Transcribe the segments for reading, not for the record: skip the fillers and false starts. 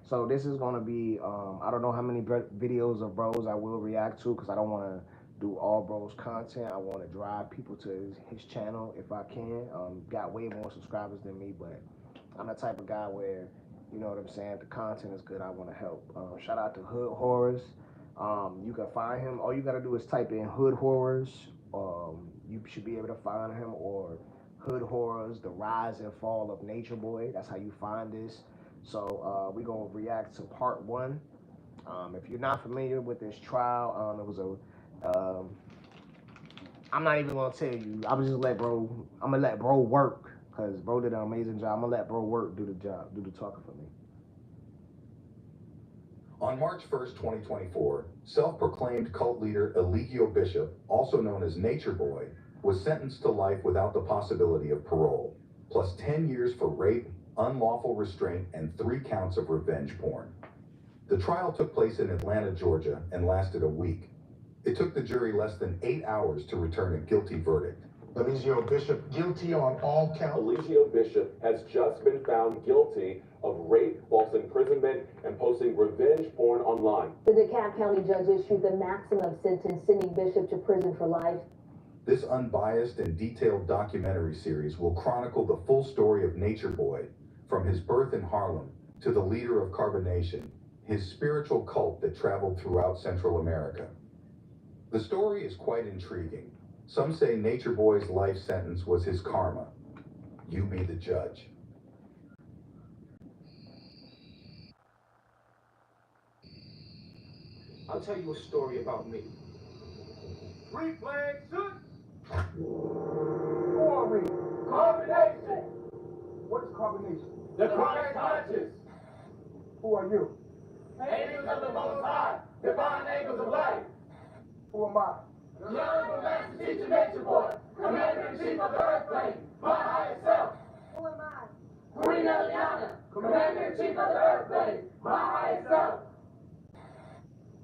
So this is gonna be I don't know how many videos of bros I will react to because I don't want to do all bros content. I want to drive people to his channel if I can. Got way more subscribers than me, but I'm the type of guy where, you know what I'm saying, if the content is good, I want to help. Shout out to Hood Horrors. You can find him. All you gotta do is type in Hood Horrors. You should be able to find him, or Hood Horrors: The Rise and Fall of Nature Boy. That's how you find this. So we're gonna react to part one. If you're not familiar with this trial, it was a. I'm not even gonna tell you. I'm just let bro. I'm gonna let bro work because bro did an amazing job. I'm gonna let bro work, do the job, do the talking for me. On March 1st, 2024, self-proclaimed cult leader Eligio Bishop, also known as Nature Boy, was sentenced to life without the possibility of parole, plus 10 years for rape, unlawful restraint, and 3 counts of revenge porn. The trial took place in Atlanta, Georgia, and lasted a week. It took the jury less than 8 hours to return a guilty verdict. Eligio Bishop guilty on all counts. Eligio Bishop has just been found guilty of rape, false imprisonment, and posting revenge porn online. The DeKalb County judge issued the maximum sentence, sending Bishop to prison for life. This unbiased and detailed documentary series will chronicle the full story of Nature Boy, from his birth in Harlem to the leader of Carbonation, his spiritual cult that traveled throughout Central America. The story is quite intriguing. Some say Nature Boy's life sentence was his karma. You be the judge. I'll tell you a story about me. Three flags shoot. Who are we? Carbonation. What is carbonation? The Christ conscious. Who are you? Angels of the Most High. Divine angels of light. Who am I? The Honorable Master Teacher Nature Boy. Commander-in-Chief of the Earth Plane. My highest self. Who am I? Queen Eliana. Commander-in-Chief of the Earth Plane. My highest self.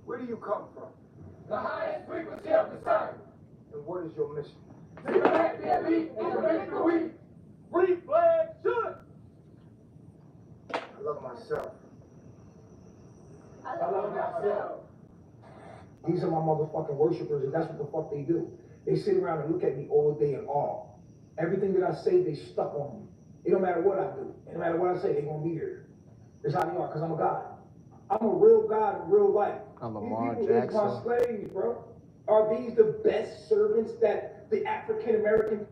Where do you come from? The highest frequency of the sun. And what is your mission? To protect the elite and prevent the weak. Three flags shoot. I love myself. I love myself. These are my motherfucking worshipers, and that's what the fuck they do. They sit around and look at me all day in awe. Everything that I say, they stuck on me. It don't matter what I do. It don't matter what I say, they gonna be here. That's how they are, because I'm a God. I'm a real God in real life. I'm These Lamar people is my Jackson. slaves, bro. Are these the best servants that the African American?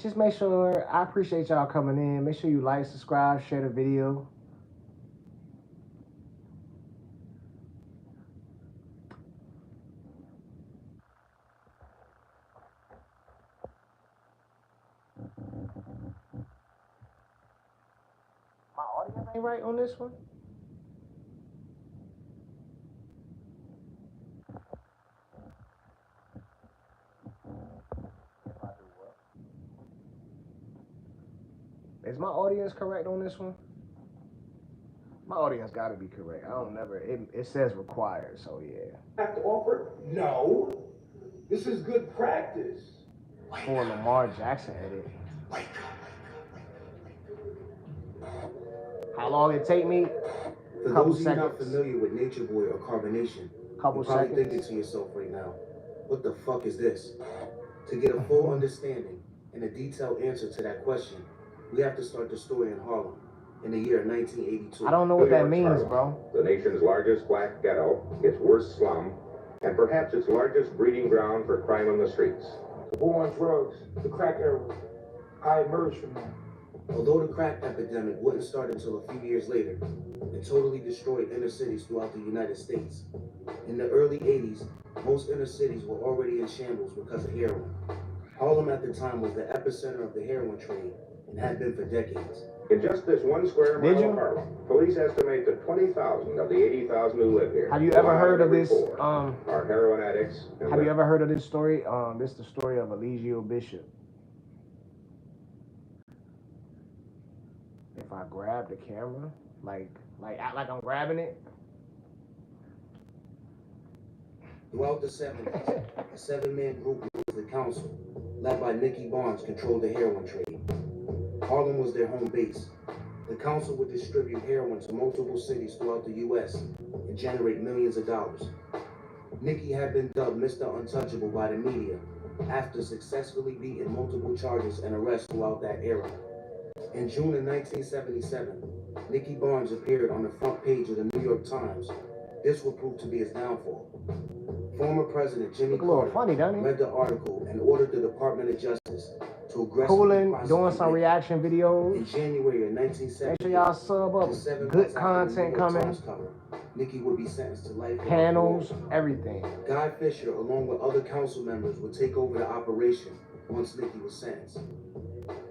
Just make sure, I appreciate y'all coming in. Make sure you like, subscribe, share the video. My audio ain't right on this one. Is my audience correct on this one? My audience got to be correct. I don't never, it says required, so yeah. Have to offer? No. This is good practice. For Lamar Jackson edit. How long it take me? For Couple those of you not seconds. familiar with Nature Boy or Carbonation, Couple you're probably seconds. thinking to yourself right now, what the fuck is this? To get a full understanding and a detailed answer to that question, we have to start the story in Harlem in the year 1982. I don't know what that means, bro. The nation's largest black ghetto, its worst slum, and perhaps its largest breeding ground for crime on the streets. The war on drugs, the crack era, I emerged from that. Although the crack epidemic wouldn't start until a few years later, it totally destroyed inner cities throughout the United States. In the early 80s, most inner cities were already in shambles because of heroin. Harlem at the time was the epicenter of the heroin trade and had been for decades. In just this 1 square Did mile you? of Harlem, police estimate that 20,000 of the 80,000 who live here. Have you ever heard of this? Are heroin addicts. Have you ever heard of this story? This is the story of Eligio Bishop. If I grab the camera, like act like I'm grabbing it. Throughout the 70s, a 7-man group known as the Council, led by Nicky Barnes, controlled the heroin trade. Harlem was their home base. The council would distribute heroin to multiple cities throughout the U.S. and generate millions of dollars. Nicky had been dubbed Mr. Untouchable by the media after successfully beating multiple charges and arrests throughout that era. In June of 1977, Nicky Barnes appeared on the front page of the New York Times. This would prove to be his downfall. Former President Jimmy Carter read the article and ordered the Department of Justice to aggressively prosecute doing some reaction videos. In January of 1970, make sure y'all sub up. Good content coming. Nicky would be sentenced to life. Panels, everything. Guy Fisher, along with other council members, would take over the operation once Nicky was sentenced.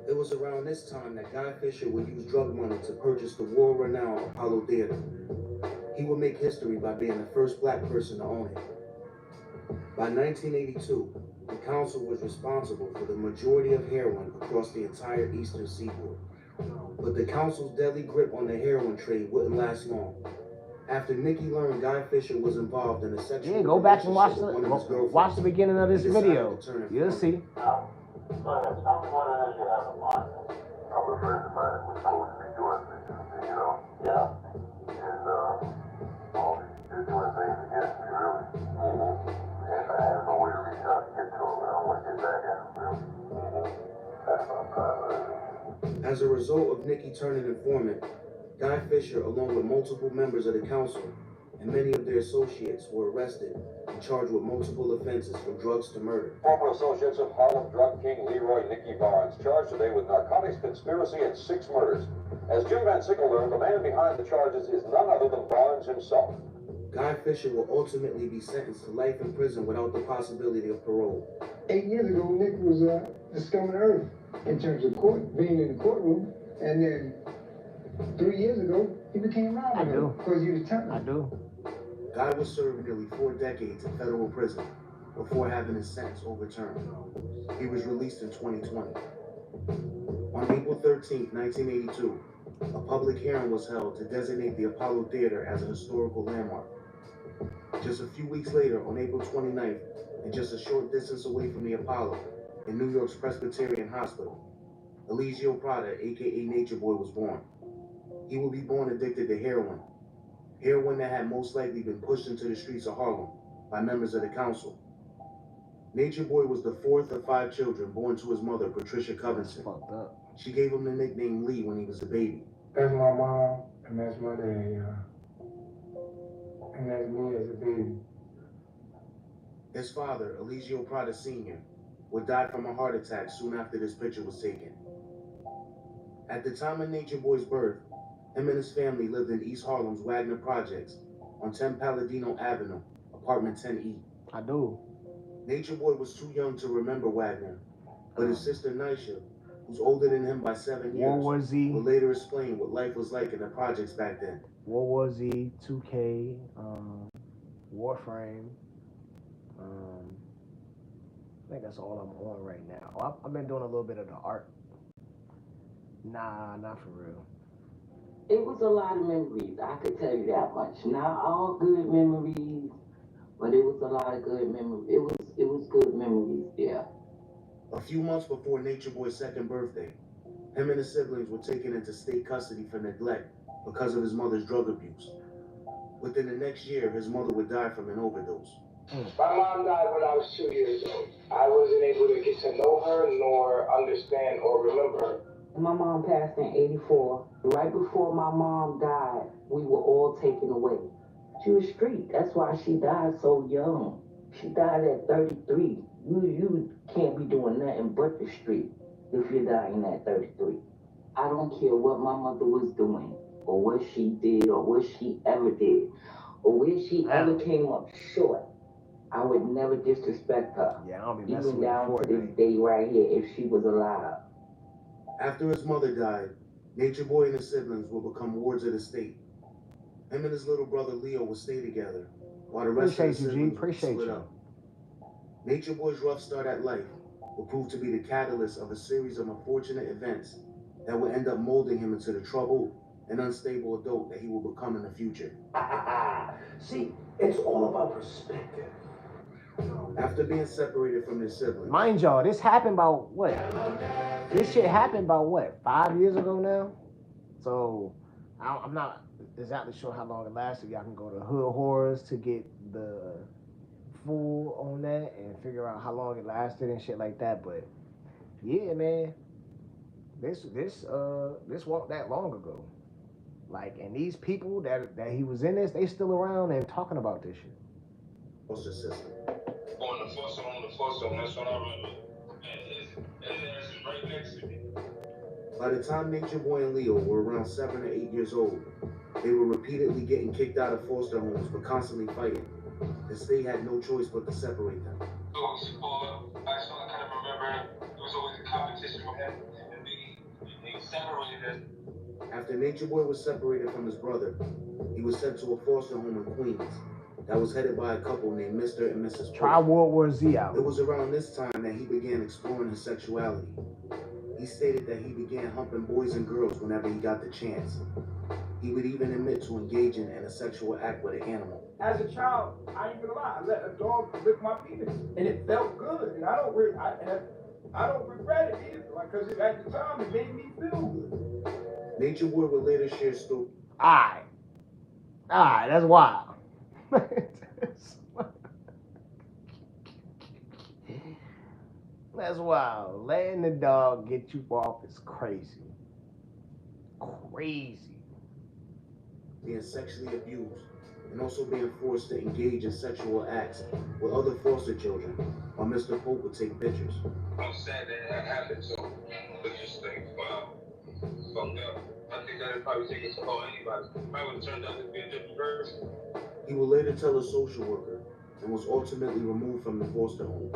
It was around this time that Guy Fisher would use drug money to purchase the world-renowned Apollo Theater. He would make history by being the first black person to own it. By 1982, the council was responsible for the majority of heroin across the entire eastern seaboard. But the council's deadly grip on the heroin trade wouldn't last long. After Nicky learned Guy Fisher was involved in a sexual go back and watch the beginning of this video. You'll see. Tell me what it is you have in mind. I'm afraid the man was supposed to be doing things, you know? Yeah. And, well, you're doing things against me, really. And I have no way to reach out to get to him, and I want to get back at him, really. That's what I'm trying to do. As a result of Nicky turning informant, Guy Fisher, along with multiple members of the council and many of their associates, were arrested and charged with multiple offenses from drugs to murder. Former associates of Harlem drug king Leroy Nicky Barnes charged today with narcotics conspiracy and 6 murders. As Jim Van Sickle learned, the man behind the charges is none other than Barnes himself. Guy Fisher will ultimately be sentenced to life in prison without the possibility of parole. 8 years ago, Nick was the scum of the earth in terms of court, being in the courtroom, and then 3 years ago, he became Robin because you determined. I do. Guy was served nearly 4 decades in federal prison before having his sentence overturned. He was released in 2020. On April 13, 1982, a public hearing was held to designate the Apollo Theater as a historical landmark. Just a few weeks later, on April 29th, and just a short distance away from the Apollo, in New York's Presbyterian Hospital, Eligio Prada, aka Nature Boy, was born. He would be born addicted to heroin that had most likely been pushed into the streets of Harlem by members of the council. Nature Boy was the 4th of 5 children born to his mother, Patricia Covington. She gave him the nickname Lee when he was a baby. That's my mom, and that's my dad, and that's me as a baby. His father, Eligio Prada Sr., would die from a heart attack soon after this picture was taken. At the time of Nature Boy's birth, him and his family lived in East Harlem's Wagner Projects on 10 Palladino Avenue, apartment 10E. I do. Nature Boy was too young to remember Wagner, but his sister Nisha, who's older than him by 7 years, will later explain what life was like in the projects back then. World War Z, 2K, Warframe. I think that's all I'm on right now. I've been doing a little bit of the art. Nah, not for real. It was a lot of memories, I could tell you that much. Not all good memories, but it was a lot of good memories. It was good memories, yeah. A few months before Nature Boy's 2nd birthday, him and his siblings were taken into state custody for neglect because of his mother's drug abuse. Within the next year, his mother would die from an overdose. My mom died when I was 2 years old. I wasn't able to get to know her, nor understand or remember her. My mom passed in 84. Right before my mom died, we were all taken away. She was street. That's why she died so young. She died at 33. You can't be doing nothing but the street if you're dying at 33. I don't care what my mother was doing, or what she did, or what she ever did, or where she ever came up short. I would never disrespect her. Yeah, I'll be even down to this day right here if she was alive. After his mother died, Nature Boy and his siblings will become wards of the state. Him and his little brother Leo will stay together, while the rest of the siblings will split up. Nature Boy's rough start at life will prove to be the catalyst of a series of unfortunate events that will end up molding him into the troubled and unstable adult that he will become in the future. See, it's all about perspective. After being separated from his siblings. Mind y'all, this happened about what? This shit happened about what? 5 years ago now? So I'm not exactly sure how long it lasted. Y'all can go to Hood Horrors to get the full on that and figure out how long it lasted and shit like that. But yeah, man, this wasn't that long ago. Like, and these people that he was in this, they still around and talking about this shit. Foster system. On the foster home, that's what I remember. And his ass is right next to me. By the time Nature Boy and Leo were around 7 or 8 years old, they were repeatedly getting kicked out of foster homes but constantly fighting. The state had no choice but to separate them. So I kind of remember there was always a competition with him, and they separated us. After Nature Boy was separated from his brother, he was sent to a foster home in Queens that was headed by a couple named Mr. and Mrs. Try World War Z out. It was around this time that he began exploring his sexuality. He stated that he began humping boys and girls whenever he got the chance. He would even admit to engaging in a sexual act with an animal. As a child, I ain't gonna lie, I let a dog lick my penis, and it felt good, and I don't regret it either, like, cause at the time it made me feel good. Nature Boy would later share stories. Alright, that's wild. That's wild. Letting the dog get you off is crazy. Crazy. Being sexually abused and also being forced to engage in sexual acts with other foster children while Mr. Pope would take pictures. I'm sad that happened, so but just think, wow, fucked up. I think that would probably take us to call anybody. Probably would have turned out to be a different person. He would later tell a social worker and was ultimately removed from the foster home.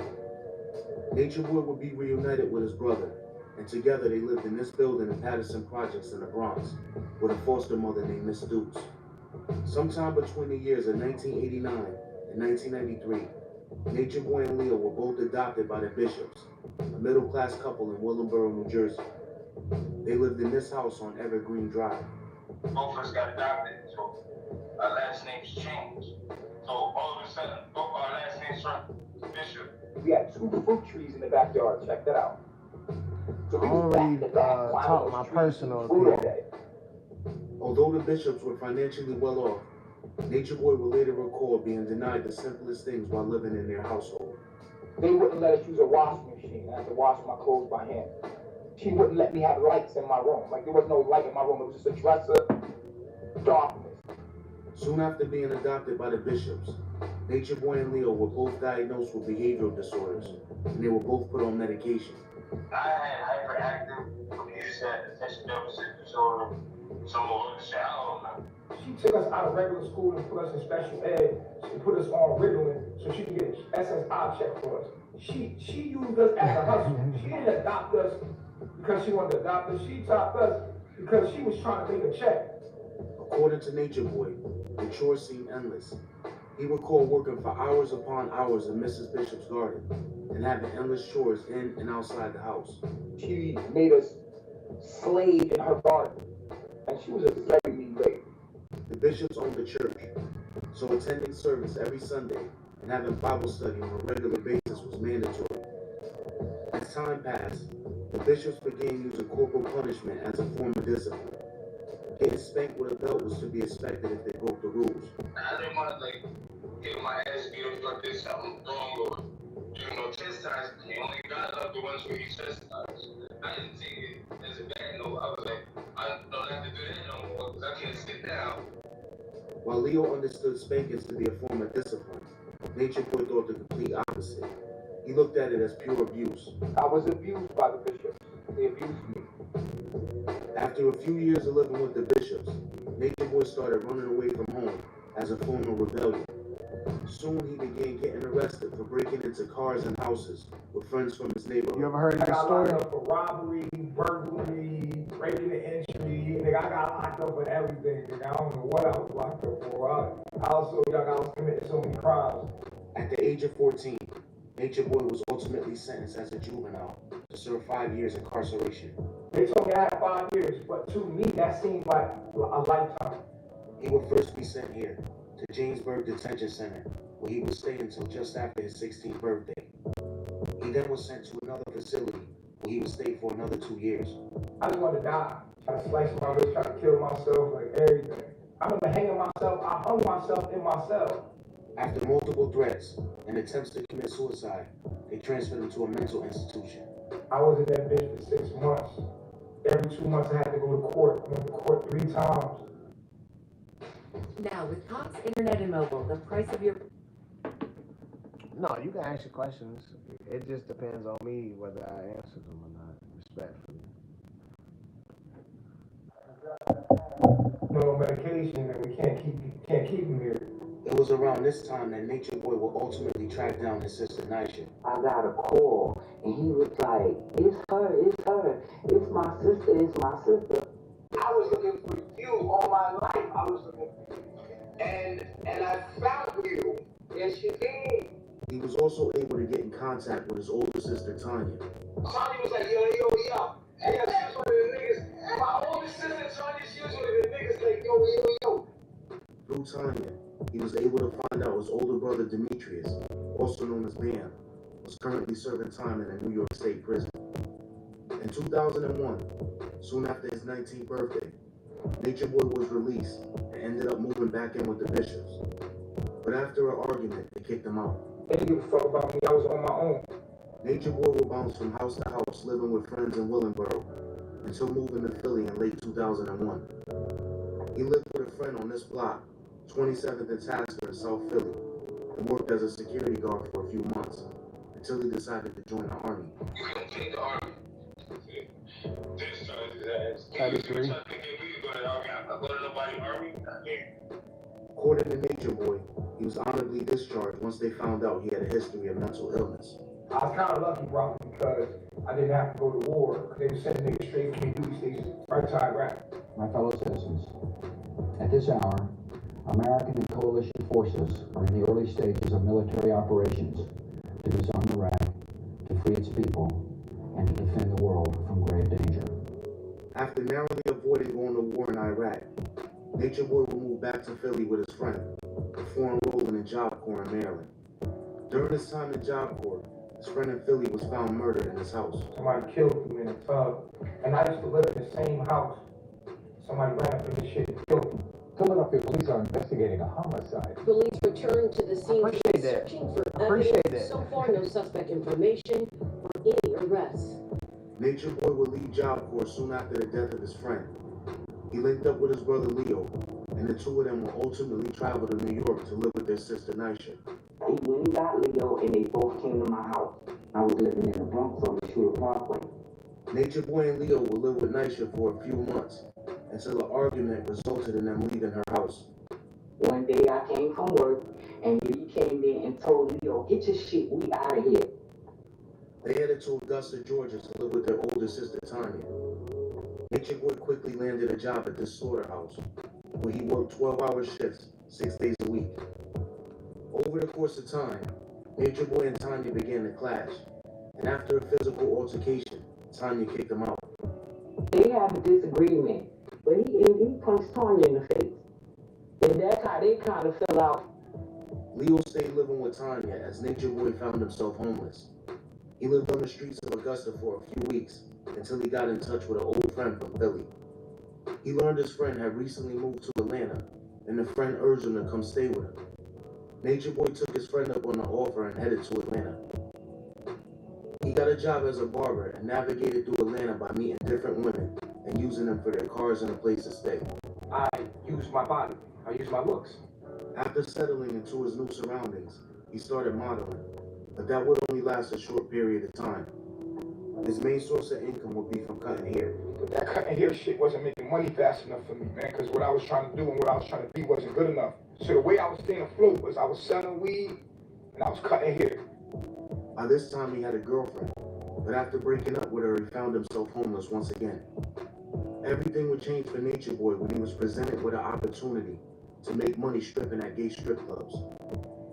Nature Boy would be reunited with his brother, and together they lived in this building in Patterson Projects in the Bronx with a foster mother named Miss Dukes. Sometime between the years of 1989 and 1993, Nature Boy and Leo were both adopted by the Bishops, a middle-class couple in Willingboro, New Jersey. They lived in this house on Evergreen Drive. Both of us got adopted, so our last names changed. So all of a sudden, both our last names from Bishop. We had 2 fruit trees in the backyard, check that out. So I don't really talk my personal opinion. Although the Bishops were financially well off, Nature Boy would later recall being denied the simplest things while living in their household. They wouldn't let us use a washing machine. I had to wash my clothes by hand. She wouldn't let me have lights in my room. Like, there was no light in my room. It was just a dresser, darkness. Soon after being adopted by the Bishops, Nature Boy and Leo were both diagnosed with behavioral disorders, and they were both put on medication. I had hyperactive abuse, had attention deficit disorder, some more shit, I don't know. She took us out of regular school and put us in special ed. She put us on Ritalin so she could get an SSI check for us. She used us as a hustle. She didn't adopt us because she wanted to adopt us. She adopted us because she was trying to make a check. According to Nature Boy, the chores seemed endless. He recalled working for hours upon hours in Mrs. Bishop's garden and having endless chores in and outside the house. She made us slave in her garden, and she was a very mean lady. The Bishops owned a church, so attending service every Sunday and having Bible study on a regular basis was mandatory. As time passed, the Bishops began using corporal punishment as a form of discipline. Getting spanked with a belt was to be expected if they broke the rules. I didn't want to, get my ass beat up like there's something wrong or, chastised. You only got up the ones where you chastised. I didn't take it as a bad note. I was like, I don't have to do that no more because I can't sit down. While Leo understood spankings to be a form of discipline, Nature Boy thought the complete opposite. He looked at it as pure abuse. I was abused by the Bishops. They abused me. After a few years of living with the Bishops, Nature Boy started running away from home as a form of rebellion. Soon he began getting arrested for breaking into cars and houses with friends from his neighborhood. You ever heard of I this got story? locked up for robbery, burglary, breaking the entry. Nigga, I got locked up for everything. Nigga, I don't know what I was locked up for. I also, I was committing so many crimes. At the age of 14, Nature Boy was ultimately sentenced as a juvenile to serve 5 years incarceration. They told me I had 5 years, but to me, that seemed like a lifetime. He would first be sent here to Jamesburg Detention Center, where he would stay until just after his 16th birthday. He then was sent to another facility where he would stay for another 2 years. I just wanted to die. Try to slice my wrist, try to kill myself, like everything. I remember hanging myself, I hung myself in my cell. After multiple threats and attempts to commit suicide, they transferred him to a mental institution. I was in that bitch for 6 months. Every 2 months I had to go to court. I went to court 3 times. Now, with Cox Internet and Mobile, the price of your... No, you can ask your questions. It just depends on me whether I answer them or not, respectfully. No medication, and we can't keep him here. It was around this time that Nature Boy would ultimately track down his sister Nisha. I got a call, and he was like, it's her, it's my sister, it's my sister. I was looking for you all my life. I was looking for you. And I found you. Yes, you did. He was also able to get in contact with his older sister Tanya. Tanya was like, yo. Hey, she was one of the niggas. My older sister Tanya, she was one of the niggas like, yo. Through Tanya, he was able to find out his older brother Demetrius, also known as Bam, was currently serving time in a New York State prison. In 2001, soon after his 19th birthday, Nature Boy was released and ended up moving back in with the Bishops. But after an argument, they kicked him out. They didn't give a fuck about me. I was on my own. Nature Boy would bounce from house to house, living with friends in Willingboro, until moving to Philly in late 2001. He lived with a friend on this block, 27th and Tasker in South Philly, and worked as a security guard for a few months, until he decided to join the Army. You can take the Army. According to Nature Boy, he was honorably discharged once they found out he had a history of mental illness. I was kind of lucky, bro, because I didn't have to go to war. They were sending niggas straight from the duty station right to Iraq. My fellow citizens, at this hour, American and coalition forces are in the early stages of military operations to disarm Iraq, to free its people, and to defend the world from grave danger. After narrowly avoiding going to war in Iraq, Nature Boy would move back to Philly with his friend before enrolling in Job Corps in Maryland. During his time in Job Corps, his friend in Philly was found murdered in his house. Somebody killed him in a tub, and I used to live in the same house. Somebody ran up in this shit and killed him. Philadelphia police are investigating a homicide. Police returned to the scene searching for evidence. So far, no suspect information or any arrests. Nature Boy would leave Job Corps soon after the death of his friend. He linked up with his brother Leo, and the two of them would ultimately travel to New York to live with their sister Nisha. He went and got Leo, and they both came to my house. I was living in the Bronx on the Shooter Parkway. Nature Boy and Leo would live with Nisha for a few months, until an argument resulted in them leaving her house. One day I came from work, and he came in and told Leo, get your shit, we out of here. They headed to Augusta, Georgia to live with their older sister Tanya. Nature Boy quickly landed a job at this slaughterhouse, where he worked 12-hour shifts, 6 days a week. Over the course of time, Nature Boy and Tanya began to clash, and after a physical altercation, Tanya kicked him out. They had a disagreement, but he punched Tanya in the face. And that's how they kind of fell out. Leo stayed living with Tanya as Nature Boy found himself homeless. He lived on the streets of Augusta for a few weeks until he got in touch with an old friend from Philly. He learned his friend had recently moved to Atlanta, and the friend urged him to come stay with him. Nature Boy took his friend up on the offer and headed to Atlanta. He got a job as a barber and navigated through Atlanta by meeting different women and using them for their cars and a place to stay. I used my body. I used my looks. After settling into his new surroundings, he started modeling, but that would only last a short period of time. His main source of income would be from cutting hair. But that cutting hair shit wasn't making money fast enough for me, man, because what I was trying to do and what I was trying to be wasn't good enough. So the way I was staying afloat was I was selling weed and I was cutting hair. By this time, he had a girlfriend, but after breaking up with her, he found himself homeless once again. Everything would change for Nature Boy when he was presented with an opportunity to make money stripping at gay strip clubs.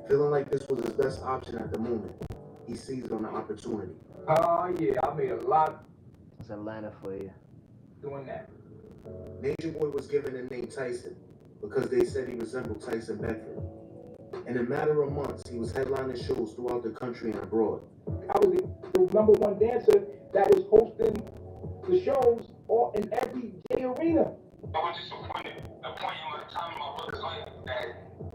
Feeling like this was his best option at the moment, he seized on the opportunity. Yeah, I made a lot. It's Atlanta for you. Doing that. Nature Boy was given the name Tyson because they said he resembled Tyson Beckford. In a matter of months, he was headlining shows throughout the country and abroad. I was the #1 dancer that was hosting the shows all in every gay arena. I was disappointed. A point in my time in my brother's life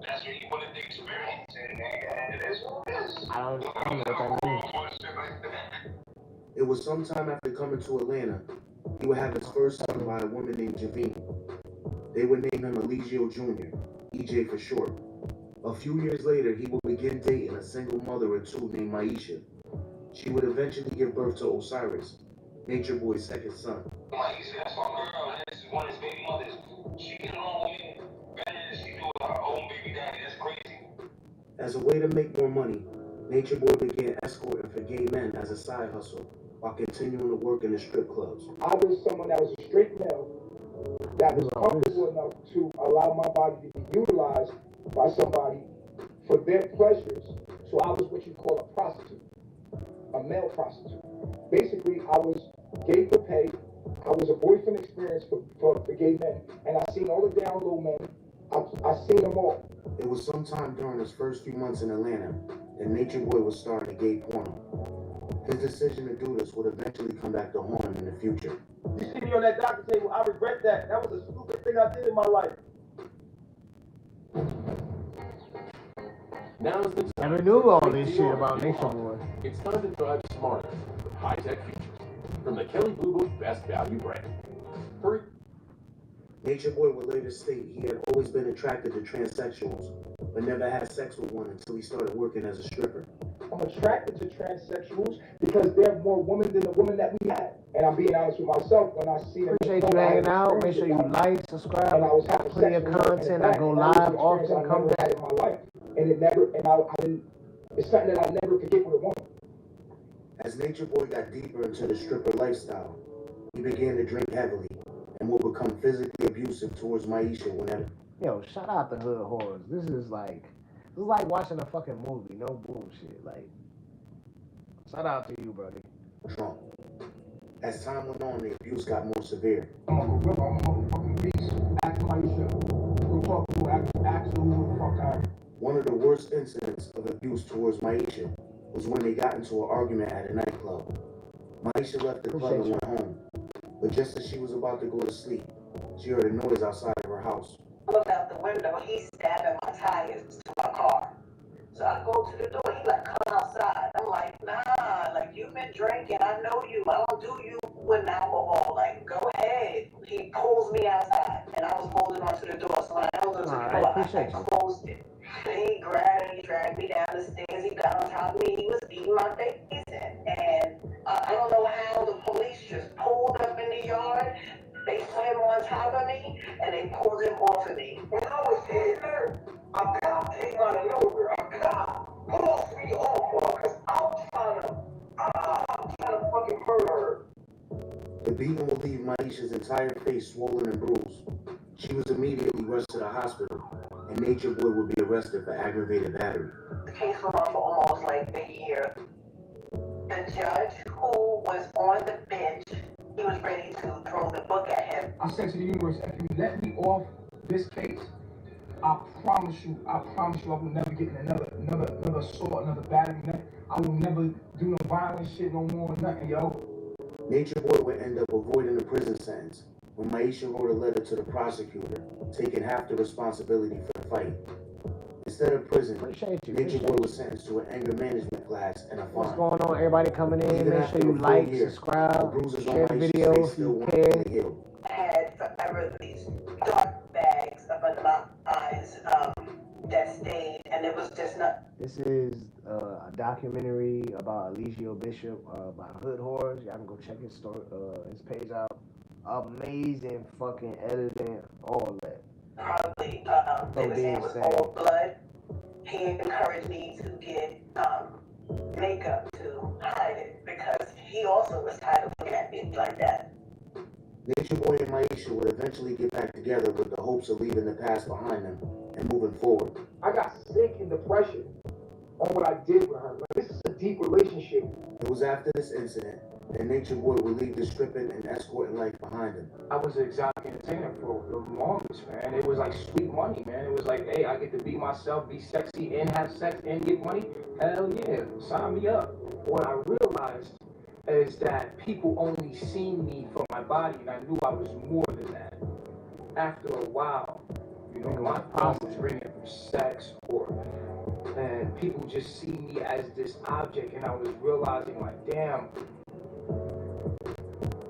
that's what he wanted to experience, and it is what it is. I don't know what that means. It was sometime after coming to Atlanta, he would have his first son by a woman named Javine. They would name him Eligio Jr., EJ for short. A few years later, he would begin dating a single mother of two named Maisha. She would eventually give birth to Osiris, Nature Boy's second son. Maisha, that's my girl, man. This is one of his baby mothers. She get along with me better than she do with her own baby daddy. That's crazy. As a way to make more money, Nature Boy began escorting for gay men as a side hustle while continuing to work in the strip clubs. I was someone that was a straight male that was comfortable enough to allow my body to be utilized by somebody for their pleasures. So I was what you call a prostitute, a male prostitute. Basically, I was gay for pay. I was a boyfriend experience for gay men. And I seen all the down low men. I seen them all. It was sometime during his first few months in Atlanta that Nature Boy was starting a gay porno. His decision to do this would eventually come back to haunt him in the future. You see me on that doctor table, I regret that. That was a stupid thing I did in my life. Now's the time. Never knew all this shit about Nature Boy. It's time to drive smarter with high-tech features from the Kelly Blue Book Best Value brand. Hurry. Nature Boy would later state he had always been attracted to transsexuals, but never had sex with one until he started working as a stripper. I'm attracted to transsexuals because they're more women than the women that we had. And I'm being honest with myself when I see them. Appreciate you hanging out. Make sure you like, subscribe. And I was having plenty of content. I go live often. Come back in my life, and it never. And I didn't. It's something that I'll never forget with a woman. As Nature Boy got deeper into the stripper lifestyle, he began to drink heavily and would become physically abusive towards Maisha whenever. Yo, shout out the hood horrors. This is like watching a fucking movie. No bullshit. Like, shout out to you, buddy. Drunk. As time went on, the abuse got more severe. I'm a gorilla. I'm a motherfucking beast. Ask Maisha. Go talk to her. Ask her who the fuck I am. One of the worst incidents of abuse towards Maisha was when they got into an argument at a nightclub. Maisha left the club and went home, but just as she was about to go to sleep, she heard a noise outside of her house. I looked out the window, he's stabbing my tires to my car. So I go to the door, he like, come outside. I'm like, nah, like you've been drinking, I know you, I don't do you with alcohol, like go ahead. He pulls me outside, and I was holding onto the door, so when I held onto the door, I closed it. He dragged me down the stairs, he got on top of me, he was beating my face in. And I don't know how the police just pulled up in the yard. They swam on top of me, and they pulled him off of me. When I was hitting her, a cop came out of nowhere. A cop pulled me off because I'm trying to fucking murder her. The beating would leave Maisha's entire face swollen and bruised. She was immediately rushed to the hospital, and Nature Boy would be arrested for aggravated battery. The case went on for almost like a year. The judge who was on the bench, he was ready to throw the book at him. I said to the universe, if you let me off this case, I promise you, I will never get in another assault, another battery. I will never do no violent shit no more, nothing, yo. Nature Boy would end up avoiding a prison sentence when Maisha wrote a letter to the prosecutor, taking half the responsibility for the fight. Instead of prison, Nature Boy was sentenced to an anger management class and a fine. What's going on, everybody coming in? Make sure you like, subscribe, share the video if you can. I had forever these dark bags up under my eyes that stayed, and it was just not. This is a documentary about Eligio Bishop by Hood Horrors. Y'all can go check his story, his page out. Amazing fucking editing, all that. Probably, they were saying it was all blood. He encouraged me to get makeup to hide it because he also was tired of looking at me like that. Nature Boy and Maisha would eventually get back together with the hopes of leaving the past behind them and moving forward. I got sick in depression on what I did with her. Like, this is a deep relationship. It was after this incident that Nature Boy would leave the stripping and escorting life behind him. I was an exotic entertainer for the longest, man. It was like sweet money, man. It was like, hey, I get to be myself, be sexy, and have sex, and get money. Hell yeah, sign me up. What I realized is that people only seen me for my body, and I knew I was more than that. After a while, you know, my problem was bringing from sex, and people just see me as this object, and I was realizing, like, damn,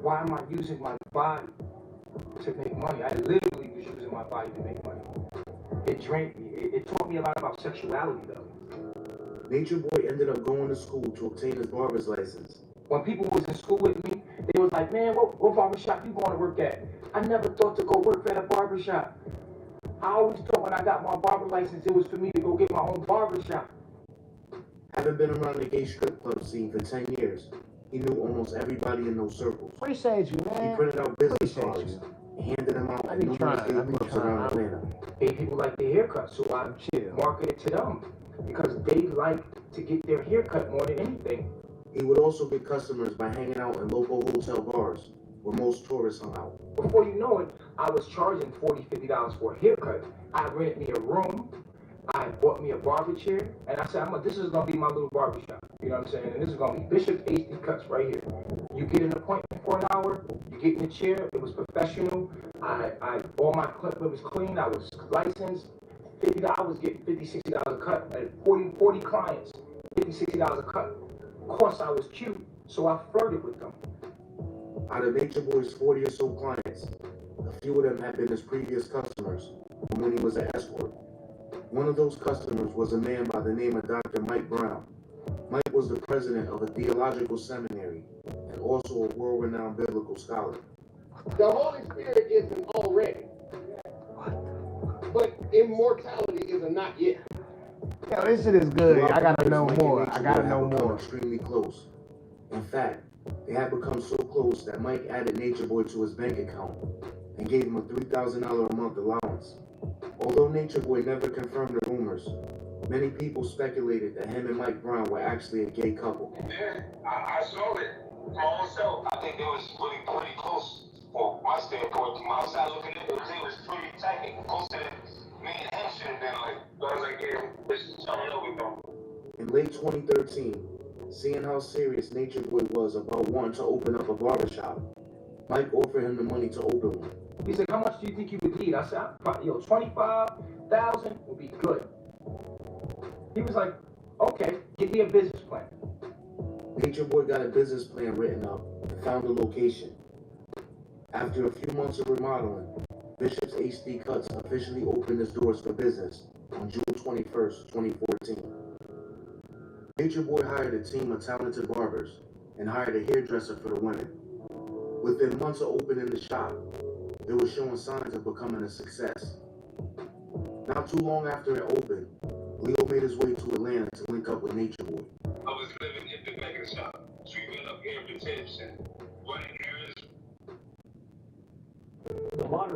why am I using my body to make money? I literally was using my body to make money. It drained me. It taught me a lot about sexuality, though. Nature Boy ended up going to school to obtain his barber's license. When people was in school with me, they was like, man, what barbershop you going to work at? I never thought to go work at a barbershop. I always thought when I got my barber license, it was for me to go get my own barbershop. Having been around the gay strip club scene for 10 years, he knew almost everybody in those circles. Appreciate you, man. He printed out business cards and handed them out at numerous gay clubs around Atlanta. Gay people like their haircut, so I marketed to them because they like to get their haircut more than anything. He would also get customers by hanging out in local hotel bars where most tourists hung out. Before you know it, I was charging $40, $50 for a haircut. I rented me a room. I bought me a barber chair, and I said, this is gonna be my little barber shop. You know what I'm saying? And this is gonna be Bishop HD Cuts right here. You get an appointment for an hour, you get in the chair, it was professional. All my equipment was clean, I was licensed. I was getting $50, $60 a cut. I had 40 clients, $50, $60 a cut. Of course, I was cute, so I flirted with them. Out of Nature Boy's 40 or so clients, a few of them had been his previous customers from when he was an escort. One of those customers was a man by the name of Dr. Mike Brown. Mike was the president of a theological seminary and also a world-renowned biblical scholar. The Holy Spirit isn't already, but immortality is a not yet. Yo, this shit is good. I gotta know more. I gotta know more. Extremely close. In fact, they had become so close that Mike added Nature Boy to his bank account and gave him a $3,000 a month allowance. Although Nature Boy never confirmed the rumors, many people speculated that him and Mike Brown were actually a gay couple. Yeah, I saw it for my own self. I think it was really pretty close from my standpoint. From outside looking at it, it was pretty tight. Closer than me and him should have been like. So I was like, yeah, this is something that we know. In late 2013, seeing how serious Nature Boy was about wanting to open up a barbershop, Mike offered him the money to open one. He said, how much do you think you would need? I said, yo, $25,000 would be good. He was like, okay, give me a business plan. Nature Boy got a business plan written up and found a location. After a few months of remodeling, Bishop's HD Cuts officially opened its doors for business on June 21st, 2014. Nature Boy hired a team of talented barbers and hired a hairdresser for the women. Within months of opening the shop, it was showing signs of becoming a success. Not too long after it opened, Leo made his way to Atlanta to link up with Nature Boy. I was living in the back of the shop, sweeping up hair tips and running errands.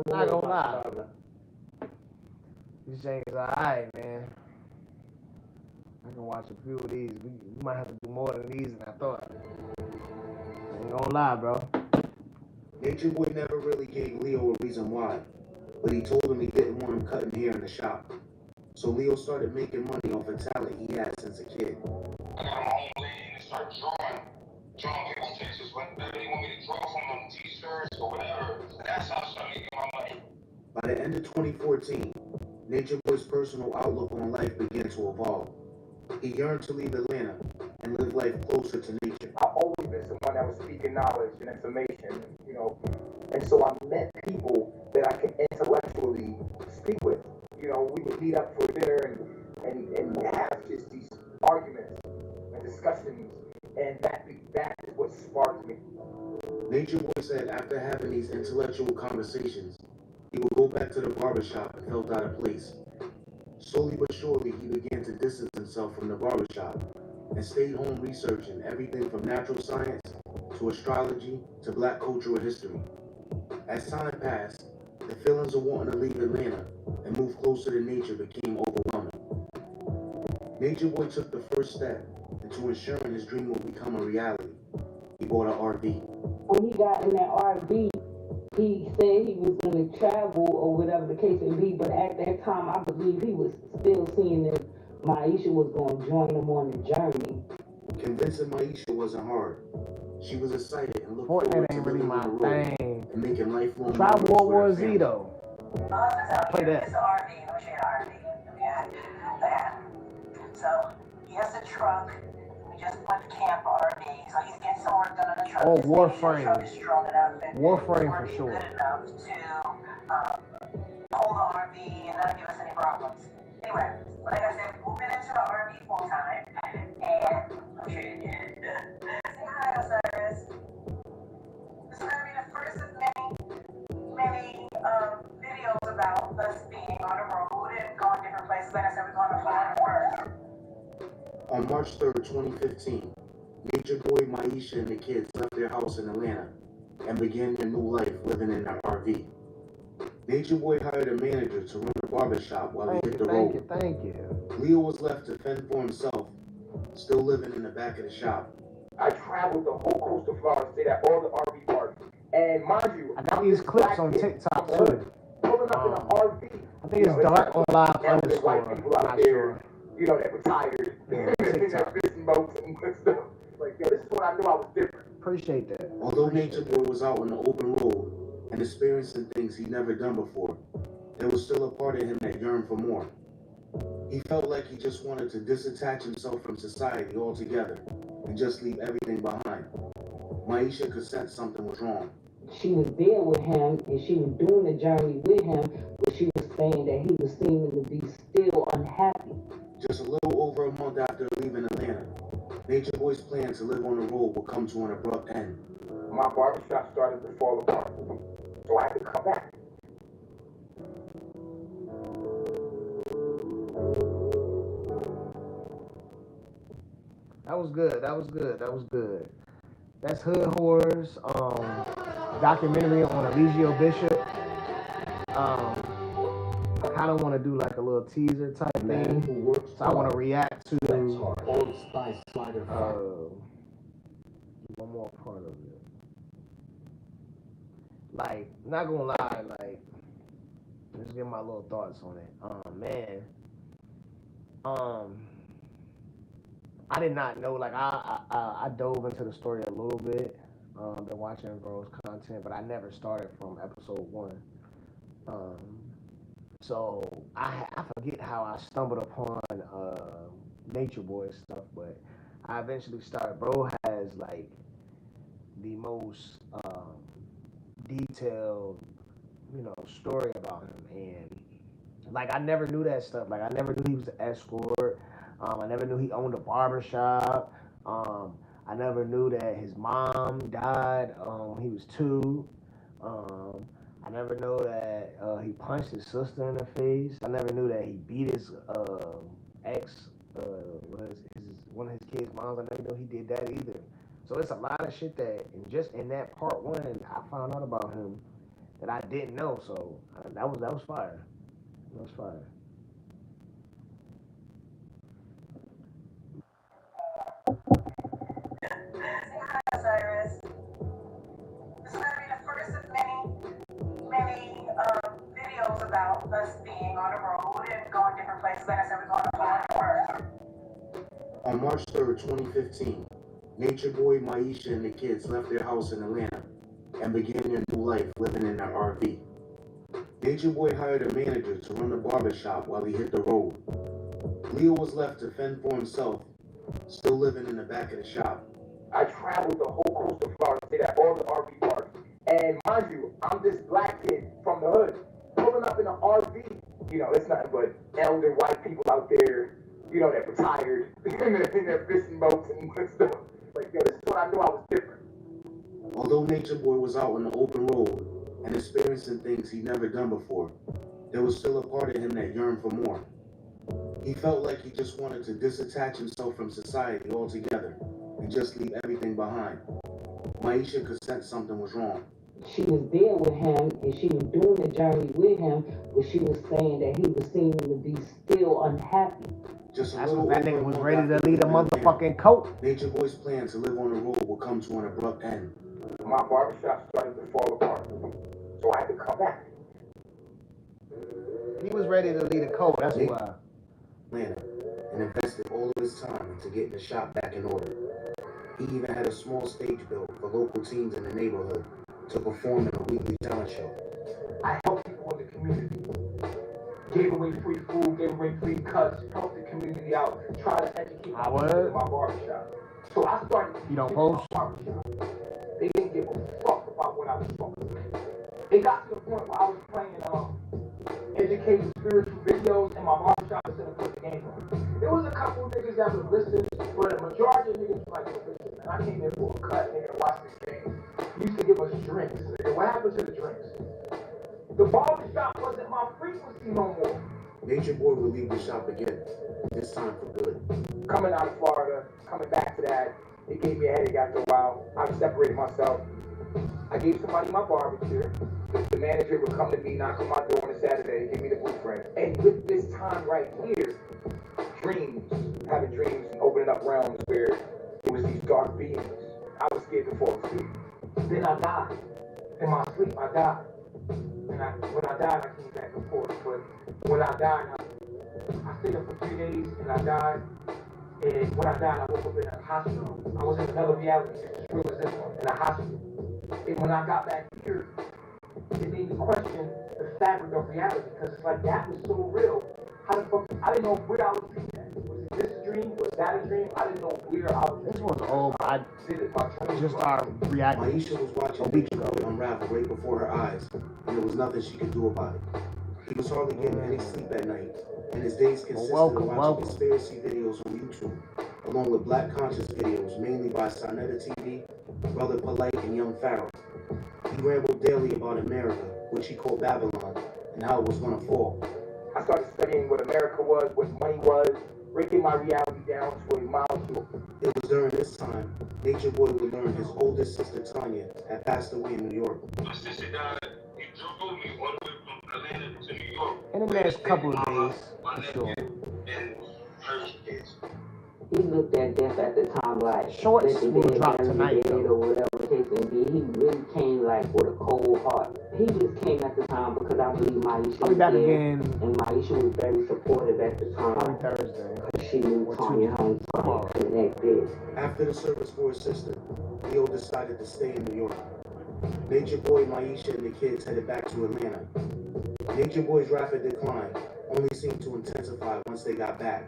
Not gonna lie. These things are alright, man. I can watch a few of these. We might have to do more than these than I thought. I ain't gonna lie, bro. Nature Boy never really gave Leo a reason why, but he told him he didn't want him cutting hair in the shop. So Leo started making money off a talent he had since a kid. I got my own lane and start drawing people's faces, whatever they want me to draw from them, t-shirts or whatever. That's how I started making my money. By the end of 2014, Nature Boy's personal outlook on life began to evolve. He yearned to leave Atlanta and live life closer to nature. I've always been someone that was speaking knowledge and information, you know, and so I met people that I could intellectually speak with. You know, we would meet up for dinner and have just these arguments and discussions, and that is what sparked me. Nature Boy said after having these intellectual conversations, he would go back to the barbershop and felt out of place. Slowly but surely, he began to distance himself from the barbershop and stayed home researching everything from natural science to astrology to black cultural history. As time passed, the feelings of wanting to leave Atlanta and move closer to nature became overwhelming. Nature Boy took the first step into ensuring his dream would become a reality. He bought an RV. When he got in that RV, he said he was going to travel or whatever the case may be, but at that time, I believe he was still seeing that Maisha was going to join him on the journey. Convincing Maisha wasn't hard. She was excited and looked forward to Fortnite ain't really living my on the road thing. and making lifelong Try memories World with her War Z family. though. Play that. It's an RV. Let me show you an RV. Yeah. So he has a truck. We just put camp RV. So he's getting some work done on the truck. Oh, Just making sure the Warframe. truck is strong enough and Warframe for working sure. good enough to hold the RV and not give us any problems. Anyway, like I said, we're moving into the RV full time. And I'm sure you did. Say hi, Osiris. This is going to be the first of many videos about us being on the road and going different places. Like I said, we're going to Florida first. On March 3rd, 2015, Nature Boy, Maisha, and the kids left their house in Atlanta and began their new life living in their RV. Nature Boy hired a manager to run a barbershop while he hit the road. Thank you. Leo was left to fend for himself, still living in the back of the shop. I traveled the whole coast of Florida, stayed at all the RV parks. And mind you, I got these clips on TikTok too. Pulling up in an RV. I think it's dark on live There's white underscore. people out Not there, sure. you know, that retired. Yeah, in their TikTok. fishing boats and stuff. Like, yo, this is when I knew I was different. Appreciate that. Although Nature Boy was out on the open road and experiencing things he'd never done before, there was still a part of him that yearned for more. He felt like he just wanted to disattach himself from society altogether and just leave everything behind. Maisha could sense something was wrong. She was there with him and she was doing the journey with him, but she was saying that he was seeming to be still unhappy. Just a little over a month after leaving Atlanta, Nature Boy's plan to live on the road would come to an abrupt end. My barbershop started to fall apart, so I had to come back. That was good. That's Hood Horrors, documentary on Eligio Bishop. I kind of want to do like a little teaser type thing. So I want to react to Old Spice Slider one more part of it. Like, not gonna lie, like, let's get my little thoughts on it. I did not know, like, I dove into the story a little bit. Been watching Bro's content, but I never started from episode 1. So I forget how I stumbled upon Nature Boy stuff, but I eventually started. Bro has like the most detailed, story about him, and like I never knew that stuff. Like I never knew he was an escort. I never knew he owned a barbershop. I never knew that his mom died when he was 2. I never knew that he punched his sister in the face. I never knew that he beat his ex, one of his kids' moms. I never knew he did that either. So it's a lot of shit that, just in that part 1, I found out about him that I didn't know. So that was fire. That was fire. Say hi, Osiris. This is going to be the first of many videos about us being on the road and going different places. Like I said, we're going to Florida first. On March 3rd, 2015, Nature Boy, Maisha, and the kids left their house in Atlanta and began their new life living in their RV. Nature Boy hired a manager to run a barbershop while he hit the road. Leo was left to fend for himself, still living in the back of the shop. I traveled the whole coast of Florida, stayed at all the RV parks. And mind you, I'm this black kid from the hood, pulling up in an RV. You know, it's nothing but elder white people out there, you know, that retired in their fishing boats and stuff. Like, yo, this is when I knew I was different. Although Nature Boy was out on the open road and experiencing things he'd never done before, there was still a part of him that yearned for more. He felt like he just wanted to disattach himself from society altogether and just leave everything behind. Maisha could sense something was wrong. She was there with him and she was doing the journey with him, but she was saying that he was seeming to be still unhappy. Just a That's little when that over nigga was month ready to after leave a leaving motherfucking coat. Nature Boy's plan to live on the road would come to an abrupt end. My barbershop started to fall apart, so I had to come back. He was ready to leave the coat, that's why. Atlanta, and invested all of his time into getting the shop back in order. He even had a small stage built for local teams in the neighborhood to perform in a weekly talent show. I helped people in the community. Gave away free food, gave away free cuts, helped the community out, tried to educate people in my barbershop. So I started You don't post? barbershop. They didn't give a fuck about what I was talking about. It got to the point where I was playing educating spiritual videos in my barbershop instead of putting the game on. There was a couple of niggas that would listen, but the majority of niggas was like, listen, man, I came here for a cut, nigga, watch this game. You used to give us drinks. Nigga. What happened to the drinks? The barbershop wasn't my frequency no more. Nature Boy would leave the shop again, this time for good. Coming out of Florida, coming back to that, it gave me a headache after a while. I separated myself. I gave somebody my barbecue. The manager would come to me, knock on my door on a Saturday, give me the blueprint. And with this time right here, having dreams and opening up realms where it was these dark beings. I was scared to fall asleep. Then I died. In my sleep, I died. And when I died, I came back and forth. But when I died, I stayed up for 3 days and I died. And when I died, I woke up in a hospital. I was in another reality, as real as this one, in a hospital. And when I got back here, it made me question the fabric of reality because it's like that was so real. How the fuck? I didn't know where I was dreaming at. Was it this a dream? Was that a dream? I didn't know where I was. This was old. I just started reacting. Maisha was watching Nature Boy unravel right before her eyes, and there was nothing she could do about it. He was hardly getting any sleep at night, and his days consisted of watching conspiracy videos on YouTube, along with black conscious videos, mainly by Sonetta TV, Brother Polite, and Young Pharaoh. He rambled daily about America, which he called Babylon, and how it was going to fall. I started studying what America was, what money was, breaking my reality down to a molecule. It was during this time, Nature Boy would learn his oldest sister, Tanya, had passed away in New York. My sister died. He drove me all the way from Atlanta to New York. In the next couple of days, for sure. And her kids. He looked at death at the time like shorts will drop tonight or whatever the case may be. He really came like with a cold heart. He just came at the time because I believe Maisha was there, and Maisha was very supportive at the time. Probably Thursday. Because she knew Tanya Hunt connected. After the service for his sister, Leo decided to stay in New York. Nature Boy, Maisha, and the kids headed back to Atlanta. Nature Boy's rapid decline only seemed to intensify once they got back.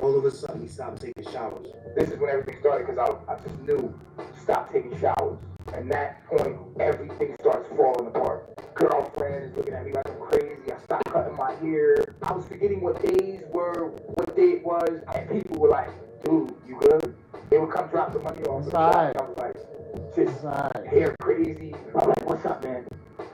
All of a sudden, he stopped taking showers. This is when everything started because I just knew, stop taking showers. And that point, everything starts falling apart. Girlfriend is looking at me like I'm crazy. I stopped cutting my hair. I was forgetting what days were, what day it was. And people were like, dude, you good? They would come drop the money off the shop. And I was like, just hair crazy. I'm like, what's up, man?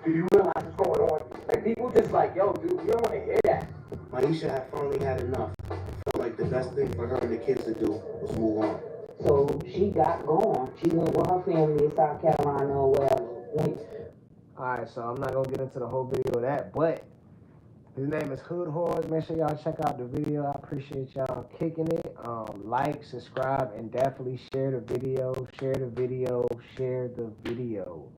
Do you realize what's going on? And people just like, yo, dude, we don't want to hear that. Maisha had finally had enough. Felt like the best thing for her and the kids to do was move on. So she got gone. She went with her family in South Carolina or wherever. Alright, so I'm not going to get into the whole video of that, but his name is Hood Horse. Make sure y'all check out the video. I appreciate y'all kicking it. Like, subscribe, and definitely share the video. Share the video. Share the video.